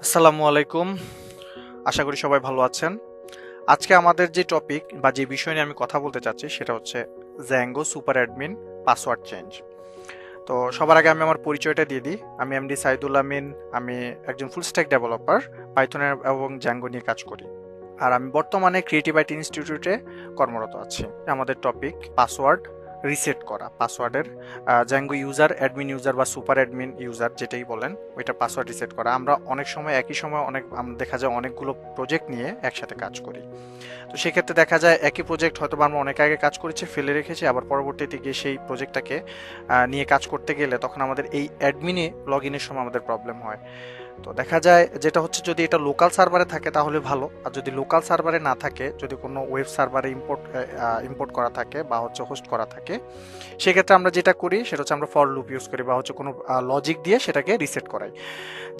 আসসালামু আলাইকুম। আশা করি সবাই ভালো আছেন। আজকে আমাদের যে টপিক বা যে বিষয় নিয়ে আমি কথা বলতে চাচ্ছি সেটা হচ্ছে Zango super admin password change. তো সবার আগে আমি আমার পরিচয়টা দিয়ে দিই। আমি এমডি সাইদুল আমিন। আমি একজন ফুল স্ট্যাক ডেভেলপার, পাইথনের এবং জ্যাঙ্গো নিয়ে কাজ করি। আর আমি বর্তমানে ক্রিয়েটিভ আইটি ইনস্টিটিউটে কর্মরত আছি। আমাদের টপিক পাসওয়ার্ড রিসেট করা, পাসওয়ার্ডের জ্যাঙ্গো ইউজার, অ্যাডমিন ইউজার বা সুপার অ্যাডমিন ইউজার যেটাই বলেন, ওইটা পাসওয়ার্ড রিসেট করা। আমরা অনেক সময় একই সময় দেখা যায় অনেকগুলো প্রজেক্ট নিয়ে একসাথে কাজ করি। তো সেক্ষেত্রে দেখা যায় একই প্রজেক্ট হয়তো বা আমরা অনেক আগে কাজ করেছি, ফেলে রেখেছি, আবার পরবর্তীতে গিয়ে সেই প্রজেক্টটাকে নিয়ে কাজ করতে গেলে তখন আমাদের এই অ্যাডমিনে লগ ইনের সময় আমাদের প্রবলেম হয়। তো দেখা যায় যেটা হচ্ছে, যদি এটা লোকাল সার্ভারে থাকে তাহলে ভালো, আর যদি লোকাল সার্ভারে না থাকে, যদি কোনো ওয়েব সার্ভারে ইম্পোর্ট করা থাকে বা হচ্ছে হোস্ট করা থাকে, সেক্ষেত্রে আমরা যেটা করি সেটা হচ্ছে আমরা ফর লুপ ইউজ করি বা হচ্ছে কোনো লজিক দিয়ে সেটাকে রিসেট করাই।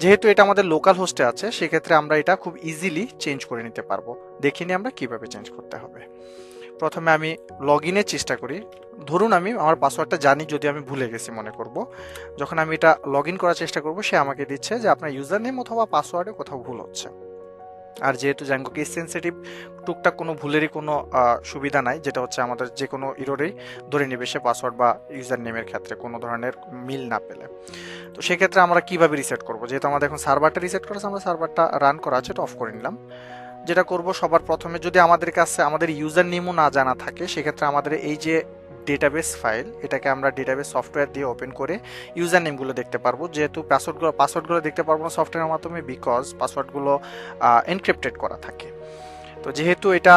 যেহেতু এটা আমাদের লোকাল হোস্টে আছে, সেক্ষেত্রে আমরা এটা খুব ইজিলি চেঞ্জ করে নিতে পারবো। দেখিনি আমরা কিভাবে চেঞ্জ করতে হবে। প্রথমে আমি লগ ইনের চেষ্টা করি। ধরুন আমি আমার পাসওয়ার্ডটা জানি, যদি আমি ভুলে গেছি মনে করব, যখন আমি এটা লগ ইন করার চেষ্টা করব, সে আমাকে দিচ্ছে যে আপনার ইউজার নেম অথবা পাসওয়ার্ডে কোথাও ভুল হচ্ছে। আর যেহেতু জ্যাঙ্গো কেস সেন্সিটিভ, টুকটাক কোনো ভুলেরই কোনো সুবিধা নাই, যেটা হচ্ছে আমাদের যে কোনো ইরোরেই ধরে নেবে সে পাসওয়ার্ড বা ইউজার নেমের ক্ষেত্রে কোনো ধরনের মিল না পেলে। তো সেক্ষেত্রে আমরা কিভাবে রিসেট করব, যেহেতু আমাদের এখন সার্ভারটা রিসেট করেছে, আমরা সার্ভারটা রান করা আছে, এটা অফ করে নিলাম। যেটা করব, সবার প্রথমে যদি আমাদের কাছে আমাদের ইউজার নেমও না জানা থাকে, সেক্ষেত্রে আমাদের এই যে ডেটাবেস ফাইল, এটাকে আমরা ডেটাবেস সফটওয়্যার দিয়ে ওপেন করে ইউজার নেমগুলো দেখতে পারবো। যেহেতু পাসওয়ার্ডগুলো দেখতে পারবো না সফটওয়্যারের মাধ্যমে, বিকজ পাসওয়ার্ডগুলো এনক্রিপ্টেড করা থাকে। তো যেহেতু এটা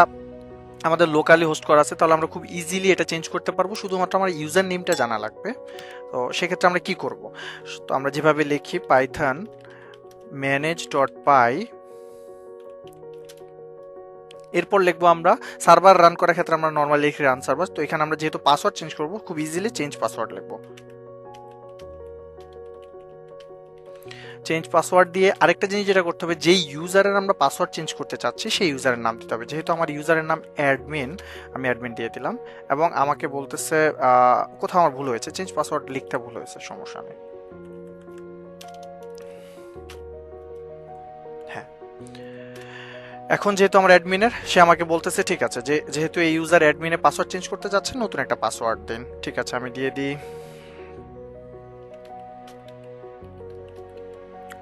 আমাদের লোকালি হোস্ট করা আছে, তাহলে আমরা খুব ইজিলি এটা চেঞ্জ করতে পারবো, শুধুমাত্র আমার ইউজার নেমটা জানা লাগবে। তো সেক্ষেত্রে আমরা কি করব, তো আমরা যেভাবে লিখি পাইথন manage.py, এরপর লিখবো আমরা সার্ভার রান করার ক্ষেত্রে আমরা নর্মালি লিখি রান সার্ভার। তো এখানে আমরা যেহেতু পাসওয়ার্ড চেঞ্জ করব, খুব ইজিলি চেঞ্জ পাসওয়ার্ড লিখবো। চেঞ্জ পাসওয়ার্ড দিয়ে আরেকটা জিনিস যেটা করতে হবে, যেই ইউজারের আমরা পাসওয়ার্ড চেঞ্জ করতে চাচ্ছি সেই ইউজারের নাম দিতে হবে। যেহেতু আমার ইউজারের নাম অ্যাডমিন, আমি অ্যাডমিন দিয়ে দিলাম, এবং আমাকে বলতেছে কোথাও আমার ভুল হয়েছে, চেঞ্জ পাসওয়ার্ড লিখতে ভুল হয়েছে, সমস্যা নেই। হ্যাঁ, এখন যেহেতু আমার অ্যাডমিনের, সে আমাকে বলতেছে ঠিক আছে, যেহেতু এই ইউজার অ্যাডমিনে পাসওয়ার্ড চেঞ্জ করতে যাচ্ছে, নতুন একটা পাসওয়ার্ড দিন। ঠিক আছে, আমি দিয়ে দিই।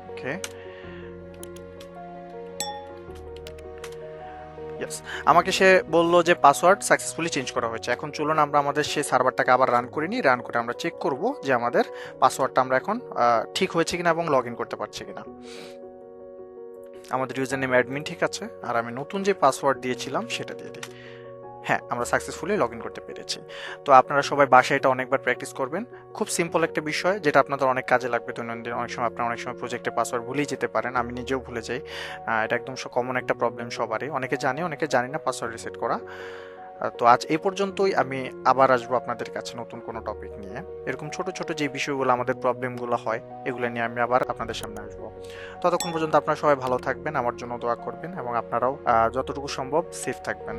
ওকে, ইয়েস, আমাকে সে বলল যে পাসওয়ার্ড সাকসেসফুলি চেঞ্জ করা হয়েছে। এখন চলুন আমরা আমাদের সেই সার্ভারটাকে আবার রান করে নিই। রান করে আমরা চেক করব যে আমাদের পাসওয়ার্ডটা আমরা এখন ঠিক হয়েছে কিনা এবং লগ ইন করতে পারছি কিনা। আমাদের ইউজার নেম অ্যাডমিন ঠিক আছে, আর আমি নতুন যে পাসওয়ার্ড দিয়েছিলাম সেটা দিয়ে দিই। হ্যাঁ, আমরা সাকসেসফুলি লগ ইন করতে পেরেছি। তো আপনারা সবাই বাসায় এটা অনেকবার প্র্যাকটিস করবেন। খুব সিম্পল একটা বিষয়, যেটা আপনাদের অনেক কাজে লাগবে দৈনন্দিন। অনেক সময় প্রজেক্টের পাসওয়ার্ড ভুলেই যেতে পারেন, আমি নিজেও ভুলে যাই। এটা একদম কমন একটা প্রবলেম সবারই, অনেকে জানে অনেকে জানি না পাসওয়ার্ড রিসেট করা। তো আজ এই পর্যন্তই। আমি আবার আসবো আপনাদের কাছে নতুন কোনো টপিক নিয়ে। এরকম ছোট ছোট যে বিষয়গুলো আমাদের প্রবলেমগুলো হয়, এগুলো নিয়ে আমি আবার আপনাদের সামনে আসবো। ততক্ষণ পর্যন্ত আপনারা সবাই ভালো থাকবেন, আমার জন্য দোয়া করবেন, এবং আপনারাও যতটুকু সম্ভব সেফ থাকবেন।